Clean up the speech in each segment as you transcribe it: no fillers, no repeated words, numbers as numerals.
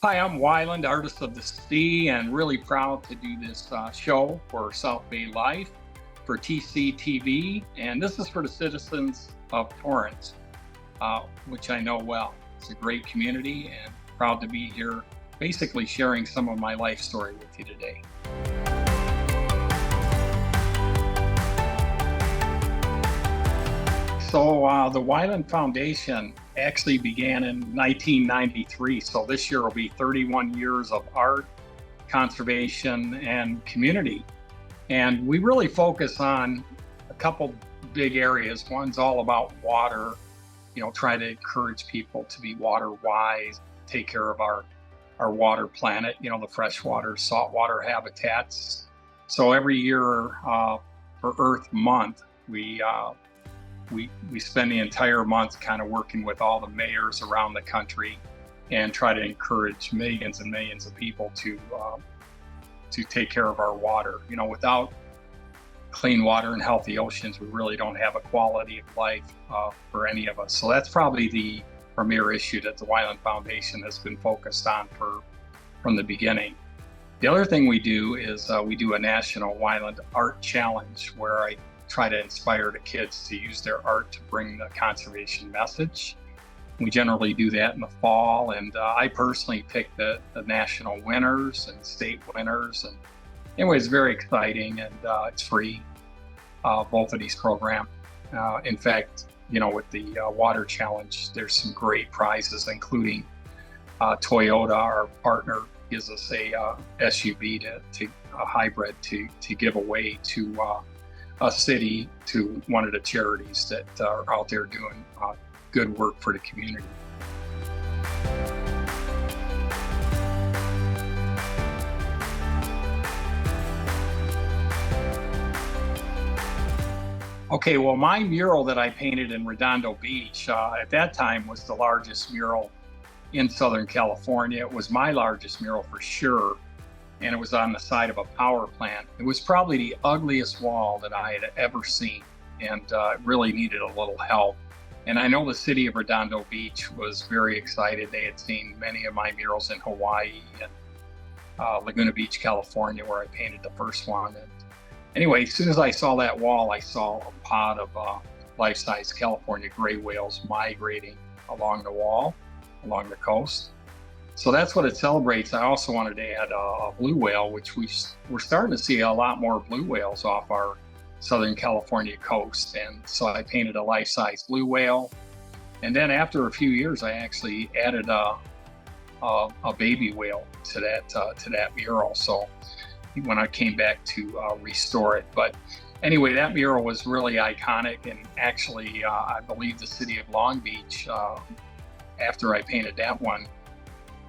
Hi, I'm Wyland, artist of the sea, and really proud to do this show for South Bay Life for TCTV. And this is for the citizens of Torrance, which I know well. It's a great community and proud to be here, basically sharing some of my life story with you today. So the Wyland Foundation actually began in 1993. So this year will be 31 years of art, conservation, and community. And we really focus on a couple big areas. One's all about water, try to encourage people to be water wise, take care of our water planet, the freshwater, saltwater habitats. So every year for Earth Month, we spend the entire month kind of working with all the mayors around the country and try to encourage millions and millions of people to take care of our water. Without clean water and healthy oceans, we really don't have a quality of life for any of us. So that's probably the premier issue that the Wyland Foundation has been focused on from the beginning. The other thing we do is we do a national Wyland Art Challenge where I try to inspire the kids to use their art to bring the conservation message. We generally do that in the fall, and I personally pick the national winners and state winners. And anyway, it's very exciting, and it's free, both of these programs. In fact, with the water challenge, there's some great prizes, including Toyota, our partner, gives us a SUV to a hybrid to give away to a city, to one of the charities that are out there doing good work for the community. Okay, well, my mural that I painted in Redondo Beach at that time was the largest mural in Southern California. It was my largest mural for sure. And it was on the side of a power plant. It was probably the ugliest wall that I had ever seen, and it really needed a little help. And I know the city of Redondo Beach was very excited. They had seen many of my murals in Hawaii and Laguna Beach, California, where I painted the first one. And anyway, as soon as I saw that wall, I saw a pod of life-size California gray whales migrating along the wall, along the coast. So that's what it celebrates. I also wanted to add a blue whale, which we're starting to see a lot more blue whales off our Southern California coast. And so I painted a life-size blue whale. And then after a few years, I actually added a baby whale to that mural. So when I came back to restore it. But anyway, that mural was really iconic. And actually, I believe the city of Long Beach, after I painted that one,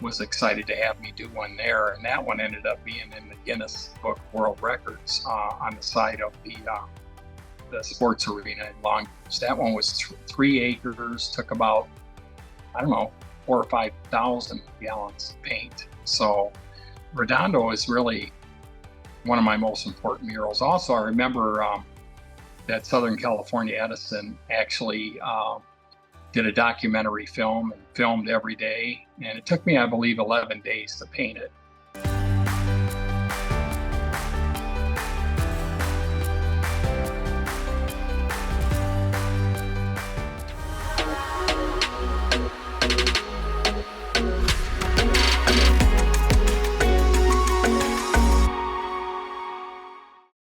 was excited to have me do one there, and that one ended up being in the Guinness Book of World Records on the side of the sports arena in Long Beach. That one was 3 acres, took about 4,000 or 5,000 gallons of paint. So Redondo is really one of my most important murals. Also, I remember that Southern California Edison actually did a documentary film and filmed every day. And it took me, I believe, 11 days to paint it.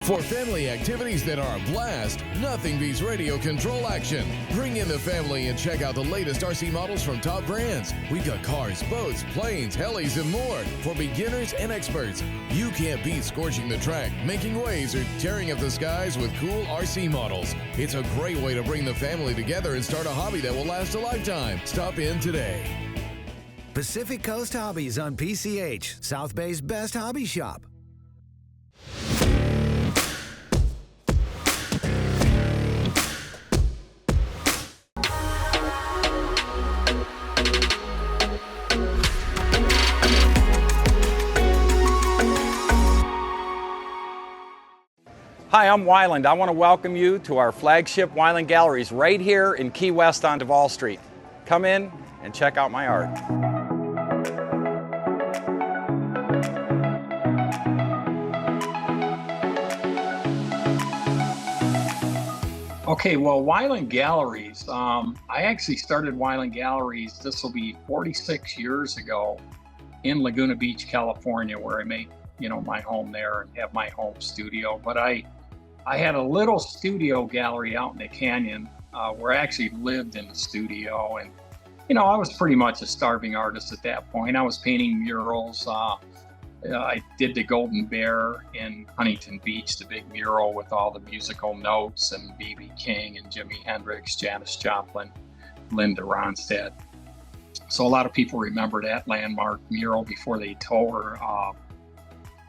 For family activities that are a blast, nothing beats radio control action. Bring in the family and check out the latest RC models from top brands. We've got cars, boats, planes, helis, and more for beginners and experts. You can't beat scorching the track, making waves, or tearing up the skies with cool RC models. It's a great way to bring the family together and start a hobby that will last a lifetime. Stop in today. Pacific Coast Hobbies on PCH, South Bay's best hobby shop. Hi, I'm Wyland. I want to welcome you to our flagship Wyland Galleries right here in Key West on Duval Street. Come in and check out my art. Okay, well, Wyland Galleries, I actually started Wyland Galleries, this will be 46 years ago in Laguna Beach, California, where I make, my home there and have my home studio. But I had a little studio gallery out in the canyon where I actually lived in the studio. And, I was pretty much a starving artist at that point. I was painting murals. I did the Golden Bear in Huntington Beach, the big mural with all the musical notes and B.B. King and Jimi Hendrix, Janis Joplin, Linda Ronstadt. So a lot of people remember that landmark mural before they tore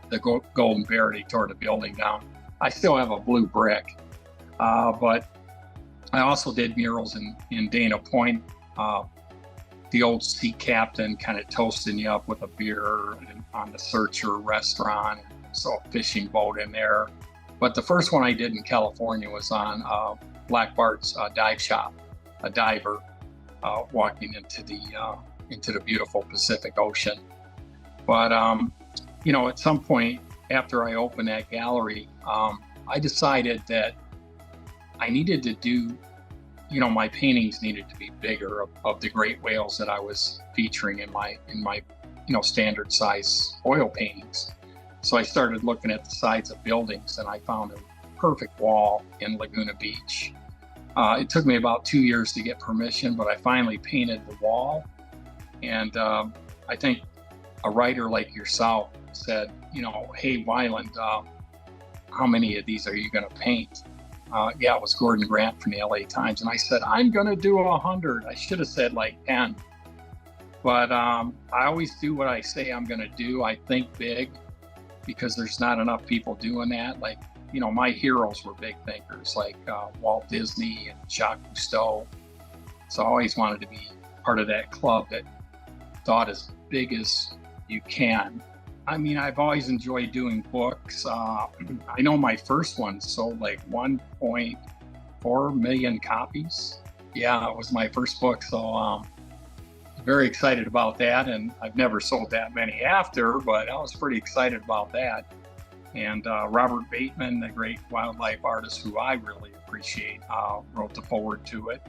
the Golden Bear. They tore the building down. I still have a blue brick, but I also did murals in Dana Point. The old sea captain kind of toasting you up with a beer on the Searcher restaurant. So a fishing boat in there. But the first one I did in California was on Black Bart's dive shop, a diver walking into the beautiful Pacific Ocean. But at some point after I opened that gallery, I decided that I needed to do, my paintings needed to be bigger of the great whales that I was featuring in my standard size oil paintings. So I started looking at the sides of buildings, and I found a perfect wall in Laguna Beach. It took me about 2 years to get permission, but I finally painted the wall. And I think a writer like yourself said, hey, Wyland, how many of these are you going to paint? Yeah, it was Gordon Grant from the LA Times. And I said, I'm going to do 100. I should have said like 10. But I always do what I say I'm going to do. I think big because there's not enough people doing that. Like, my heroes were big thinkers like Walt Disney and Jacques Cousteau. So I always wanted to be part of that club that thought as big as you can. I mean, I've always enjoyed doing books. I know my first one sold like 1.4 million copies. Yeah, it was my first book. So very excited about that. And I've never sold that many after, but I was pretty excited about that. And Robert Bateman, the great wildlife artist who I really appreciate, wrote the foreword to it.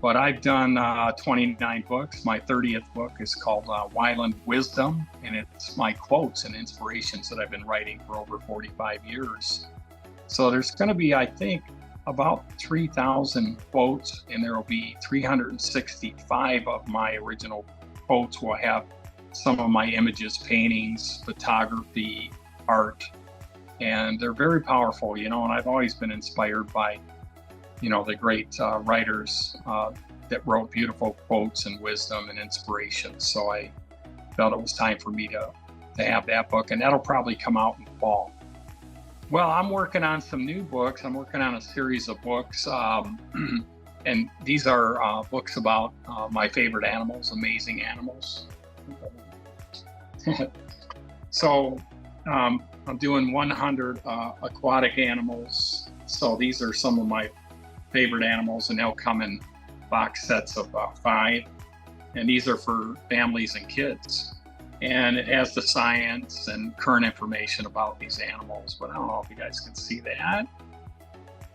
But I've done 29 books. My 30th book is called Wyland Wisdom, and it's my quotes and inspirations that I've been writing for over 45 years. So there's going to be, I think, about 3,000 quotes, and there will be 365 of my original quotes will have some of my images, paintings, photography, art, and they're very powerful, and I've always been inspired by the great writers that wrote beautiful quotes and wisdom and inspiration. So I felt it was time for me to have that book, and that'll probably come out in the fall. Well, I'm working on some new books. I'm working on a series of books, and these are books about my favorite animals, amazing animals. So I'm doing 100 aquatic animals. So these are some of my favorite animals, and they'll come in box sets of 5. And these are for families and kids. And it has the science and current information about these animals, but I don't know if you guys can see that.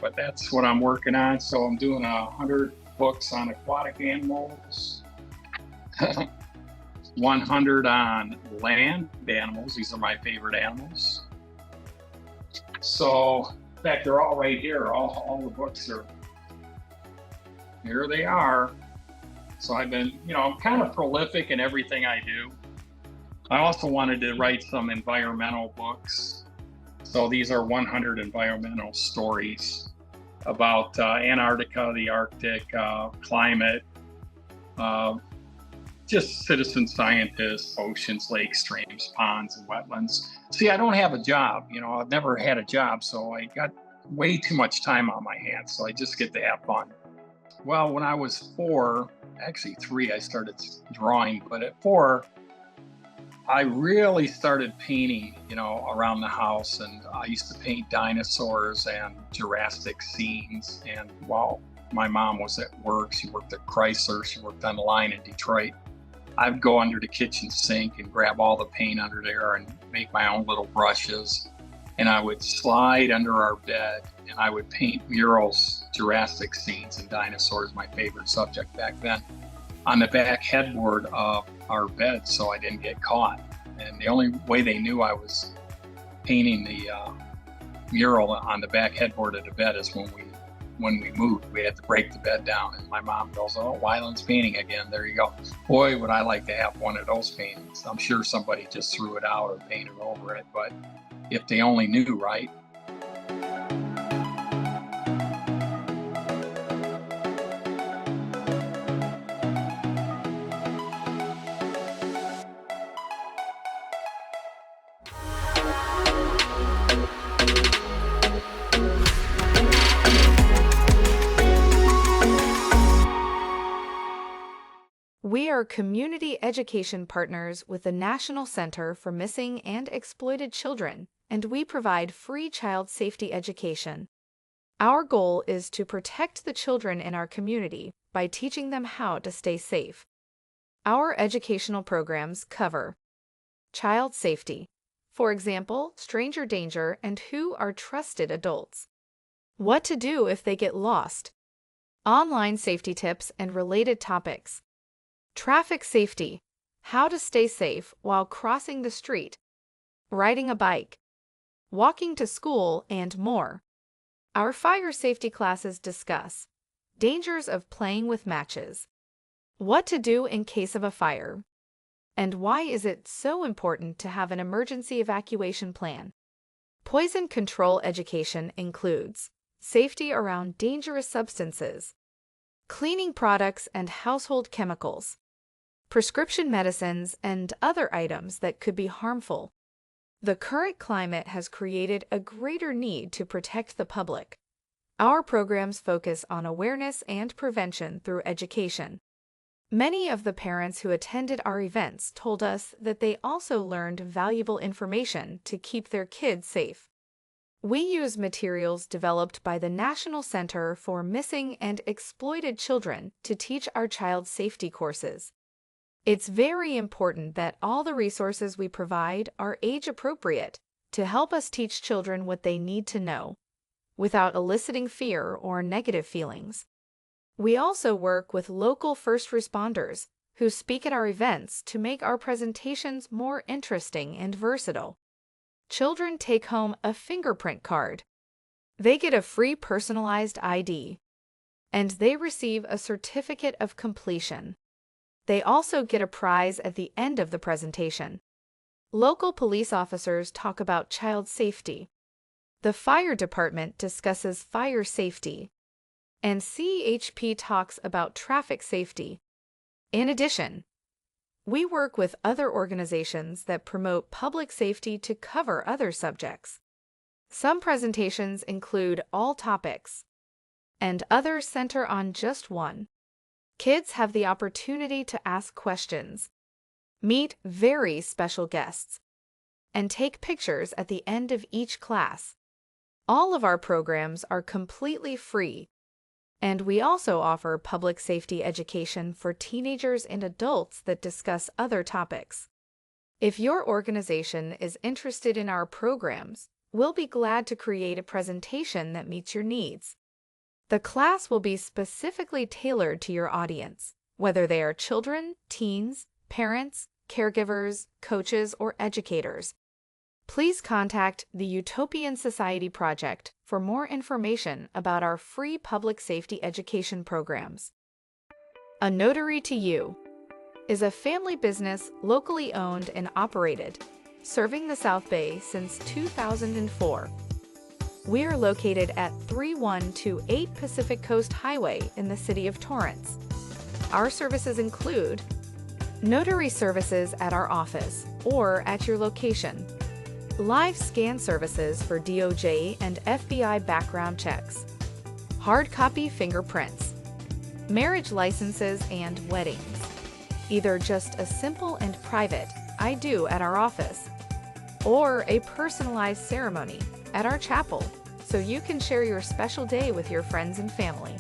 But that's what I'm working on. So I'm doing 100 books on aquatic animals, 100 on land animals. These are my favorite animals. So, in fact, they're all right here. All the books are, here they are. So I've been, I'm kind of prolific in everything I do. I also wanted to write some environmental books. So these are 100 environmental stories about Antarctica, the Arctic, climate, just citizen scientists, oceans, lakes, streams, ponds, and wetlands. See, I don't have a job. I've never had a job, so I got way too much time on my hands. So I just get to have fun. Well, when I was 4, actually 3, I started drawing, but at 4, I really started painting, around the house, and I used to paint dinosaurs and Jurassic scenes. And while my mom was at work, she worked at Chrysler, she worked on the line in Detroit, I'd go under the kitchen sink and grab all the paint under there and make my own little brushes. and I would slide under our bed and I would paint murals, Jurassic scenes, and dinosaurs, my favorite subject back then, on the back headboard of our bed so I didn't get caught. And the only way they knew I was painting the mural on the back headboard of the bed is when we moved. We had to break the bed down, and my mom goes, "Oh, Wyland's painting again. There you go." Boy, would I like to have one of those paintings. I'm sure somebody just threw it out or painted over it, but if they only knew, right? We are community education partners with the National Center for Missing and Exploited Children, and we provide free child safety education. Our goal is to protect the children in our community by teaching them how to stay safe. Our educational programs cover child safety, for example, stranger danger and who are trusted adults, what to do if they get lost, online safety tips and related topics, traffic safety, how to stay safe while crossing the street, riding a bike, walking to school, and more. Our fire safety classes discuss dangers of playing with matches, what to do in case of a fire, and why is it so important to have an emergency evacuation plan. Poison control education includes safety around dangerous substances, cleaning products and household chemicals, prescription medicines, and other items that could be harmful. The current climate has created a greater need to protect the public. Our programs focus on awareness and prevention through education. Many of the parents who attended our events told us that they also learned valuable information to keep their kids safe. We use materials developed by the National Center for Missing and Exploited Children to teach our child safety courses. It's very important that all the resources we provide are age-appropriate to help us teach children what they need to know, without eliciting fear or negative feelings. We also work with local first responders who speak at our events to make our presentations more interesting and versatile. Children take home a fingerprint card. They get a free personalized ID, and they receive a certificate of completion. They also get a prize at the end of the presentation. Local police officers talk about child safety. The fire department discusses fire safety, and CHP talks about traffic safety. In addition, we work with other organizations that promote public safety to cover other subjects. Some presentations include all topics, and others center on just one. Kids have the opportunity to ask questions, meet very special guests, and take pictures at the end of each class. All of our programs are completely free, and we also offer public safety education for teenagers and adults that discuss other topics. If your organization is interested in our programs, we'll be glad to create a presentation that meets your needs. The class will be specifically tailored to your audience, whether they are children, teens, parents, caregivers, coaches, or educators. Please contact the Utopian Society Project for more information about our free public safety education programs. A Notary to You is a family business locally owned and operated, serving the South Bay since 2004. We are located at 3128 Pacific Coast Highway in the city of Torrance. Our services include notary services at our office or at your location, live scan services for DOJ and FBI background checks, hard copy fingerprints, marriage licenses, and weddings. Either just a simple and private "I do" at our office, or a personalized ceremony at our chapel, so you can share your special day with your friends and family.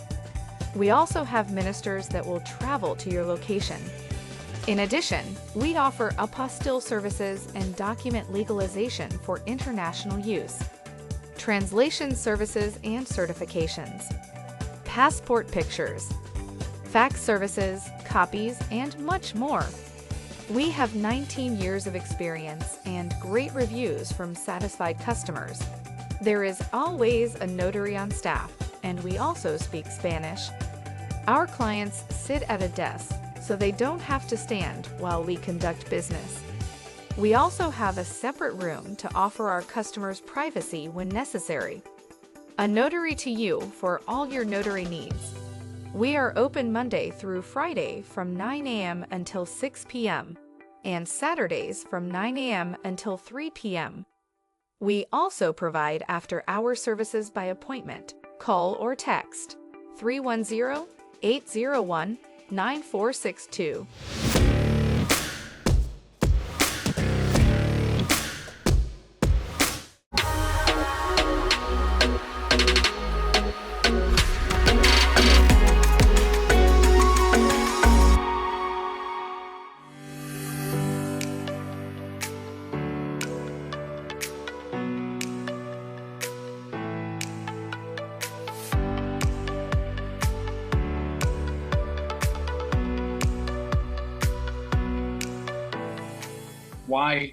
We also have ministers that will travel to your location. In addition, we offer apostille services and document legalization for international use, translation services and certifications, passport pictures, fax services, copies, and much more. We have 19 years of experience and great reviews from satisfied customers. There is always a notary on staff, and we also speak Spanish. Our clients sit at a desk, so they don't have to stand while we conduct business. We also have a separate room to offer our customers privacy when necessary. A notary to you for all your notary needs. We are open Monday through Friday from 9 a.m. until 6 p.m. and Saturdays from 9 a.m. until 3 p.m. We also provide after-hour services by appointment. Call or text 310-801-9462. Why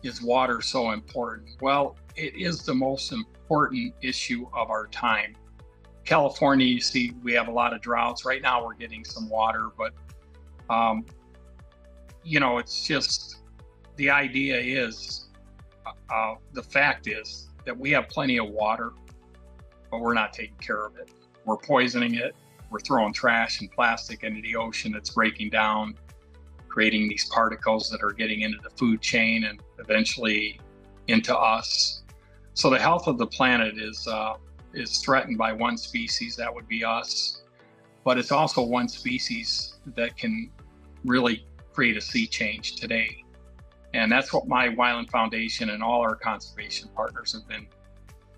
is water so important? Well, it is the most important issue of our time. California, you see, we have a lot of droughts. Right now we're getting some water, but it's just, the idea is, the fact is that we have plenty of water, but we're not taking care of it. We're poisoning it. We're throwing trash and plastic into the ocean that's breaking down, creating these particles that are getting into the food chain and eventually into us. So the health of the planet is threatened by one species, that would be us, but it's also one species that can really create a sea change today. And that's what my Wyland Foundation and all our conservation partners have been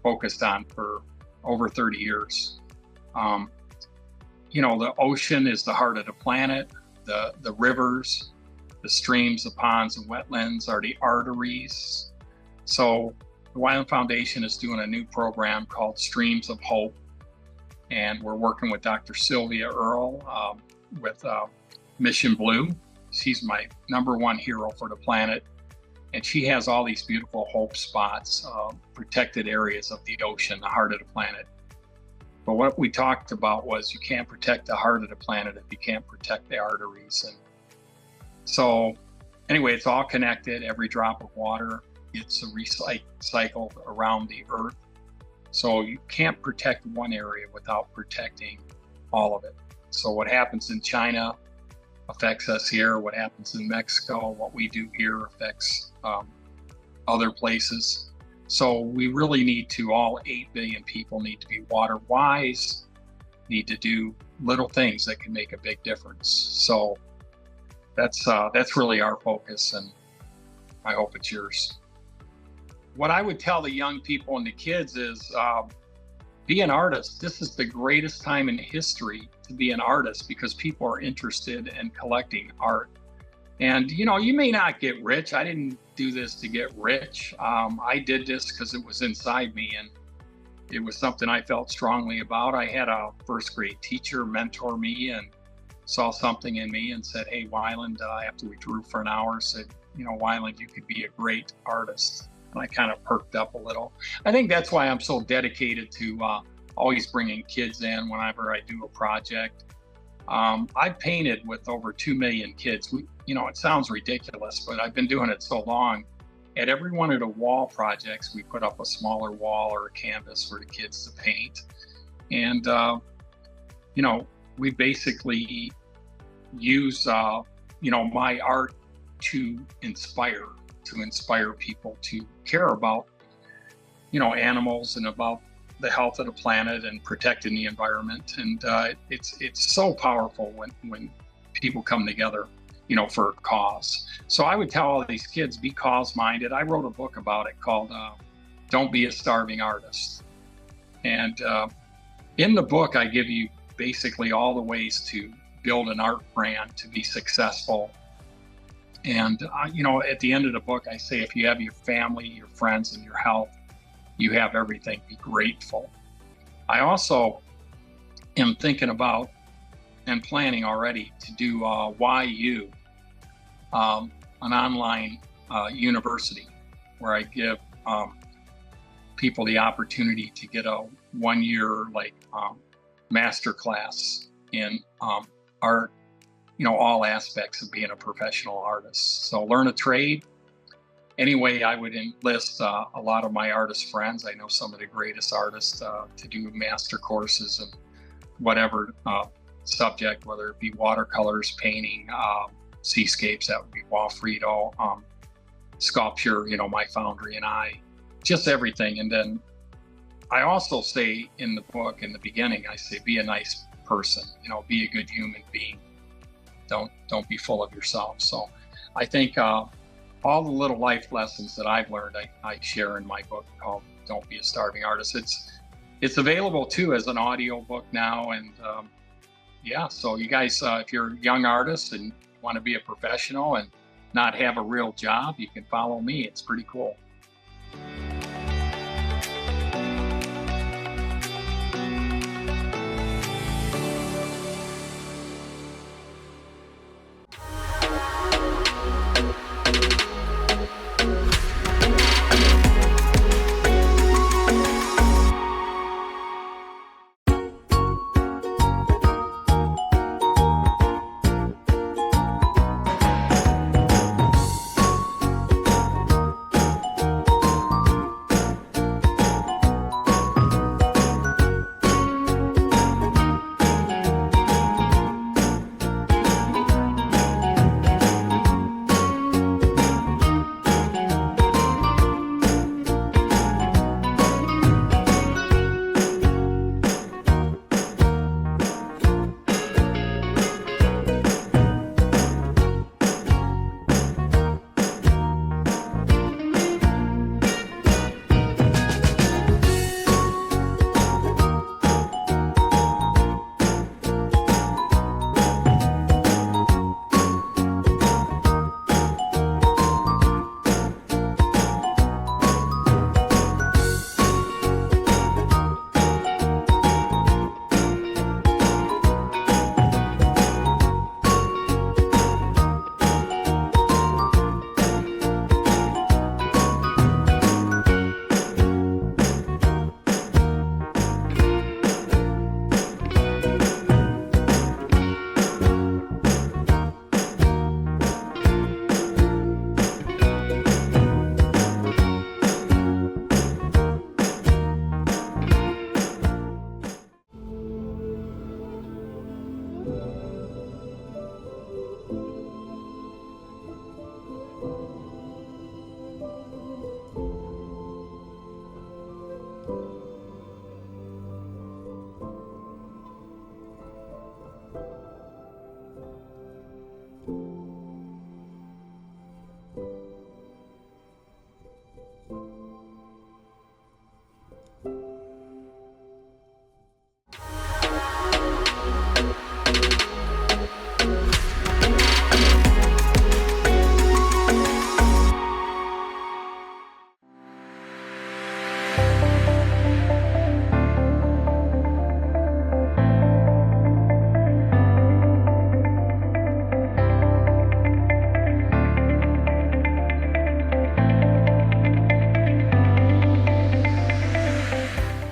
focused on for over 30 years. The ocean is the heart of the planet. The rivers, the streams, the ponds and wetlands are the arteries. So the Wyland Foundation is doing a new program called Streams of Hope. And we're working with Dr. Sylvia Earle with Mission Blue. She's my #1 hero for the planet. And she has all these beautiful hope spots, protected areas of the ocean, the heart of the planet. But what we talked about was you can't protect the heart of the planet if you can't protect the arteries. And so anyway, it's all connected. Every drop of water gets recycled around the earth. So you can't protect one area without protecting all of it. So what happens in China affects us here. What happens in Mexico, what we do here affects other places. So we really need to, all 8 billion people need to be water wise, need to do little things that can make a big difference. So that's really our focus, and I hope it's yours. What I would tell the young people and the kids is be an artist. This is the greatest time in history to be an artist because people are interested in collecting art. And you may not get rich. I didn't do this to get rich. I did this because it was inside me and it was something I felt strongly about. I had a first grade teacher mentor me and saw something in me and said, "Hey, Wyland," after we drew for an hour, said, "Wyland, you could be a great artist." And I kind of perked up a little. I think that's why I'm so dedicated to always bringing kids in whenever I do a project. I've painted with over 2 million kids. It sounds ridiculous, but I've been doing it so long. At every one of the wall projects, we put up a smaller wall or a canvas for the kids to paint. And, we basically use, my art to inspire people to care about, animals and about the health of the planet and protecting the environment. And it's so powerful when people come together, for a cause. So I would tell all these kids, be cause-minded. I wrote a book about it called Don't Be a Starving Artist. And in the book, I give you basically all the ways to build an art brand to be successful And, at the end of the book, I say, if you have your family, your friends, and your health, you have everything. Be grateful. I also am thinking about and planning already to do YU, an online university where I give people the opportunity to get a 1-year master class in art, all aspects of being a professional artist. So learn a trade. Anyway, I would enlist a lot of my artist friends. I know some of the greatest artists to do master courses and whatever subject, whether it be watercolors, painting, seascapes, that would be Walfredo, sculpture, my foundry and I, just everything. And then I also say in the book, in the beginning, I say, be a nice person, be a good human being. Don't be full of yourself. So I think all the little life lessons that I've learned, I share in my book called Don't Be a Starving Artist. It's available too as an audio book now. And so you guys, if you're a young artist and want to be a professional and not have a real job, you can follow me. It's pretty cool.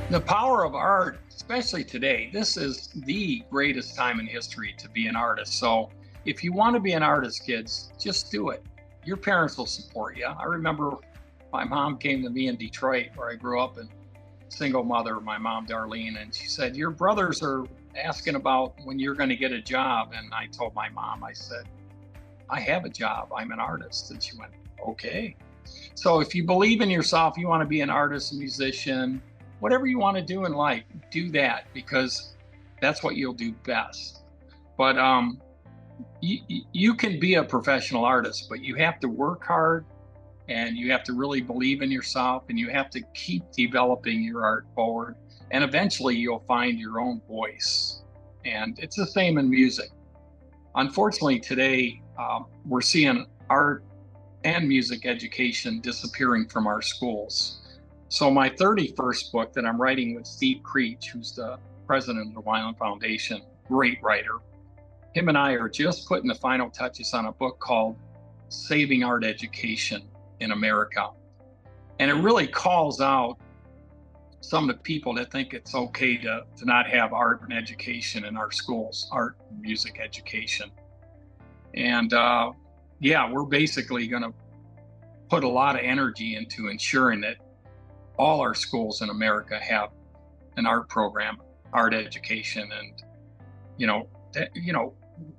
The power of art, especially today, this is the greatest time in history to be an artist. So if you want to be an artist, kids, just do it. Your parents will support you. I remember my mom came to me in Detroit, where I grew up, and single mother, my mom, Darlene, and she said, your brothers are asking about when you're going to get a job. And I told my mom, I said, I have a job. I'm an artist. And she went, okay. So if you believe in yourself, you want to be an artist, a musician, whatever you want to do in life, do that, because that's what you'll do best. But you can be a professional artist, but you have to work hard, and you have to really believe in yourself, and you have to keep developing your art forward. And eventually you'll find your own voice. And it's the same in music. Unfortunately, today we're seeing art and music education disappearing from our schools. So my 31st book that I'm writing with Steve Creech, who's the president of the Wyland Foundation, great writer, him and I are just putting the final touches on a book called Saving Art Education in America. And it really calls out some of the people that think it's okay to not have art and education in our schools, art and music education. And yeah, we're basically going to put a lot of energy into ensuring that all our schools in America have an art program, art education. And,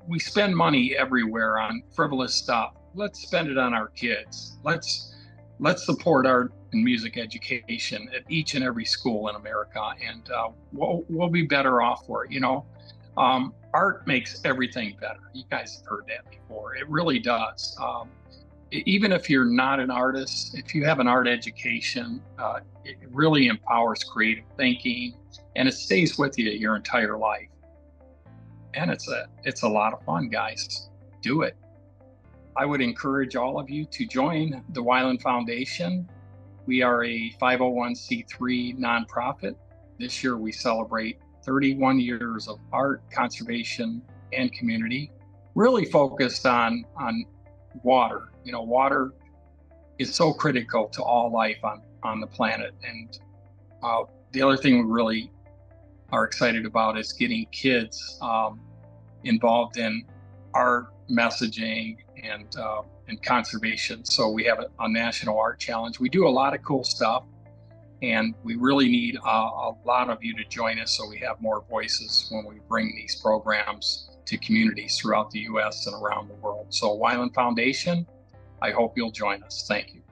we spend money everywhere on frivolous stuff. Let's spend it on our kids. Let's support art and music education at each and every school in America, and we'll be better off for it. Art makes everything better. You guys have heard that before. It really does. Even if you're not an artist, if you have an art education, it really empowers creative thinking, and it stays with you your entire life. And it's a lot of fun, guys. Do it. I would encourage all of you to join the Wyland Foundation. We are a 501c3 nonprofit. This year we celebrate 31 years of art, conservation, and community, really focused on water. Water is so critical to all life on the planet. And the other thing we really are excited about is getting kids involved in art messaging and conservation. So we have a national art challenge. We do a lot of cool stuff, and we really need a lot of you to join us so we have more voices when we bring these programs to communities throughout the U.S. and around the world. So Wyland Foundation, I hope you'll join us. Thank you.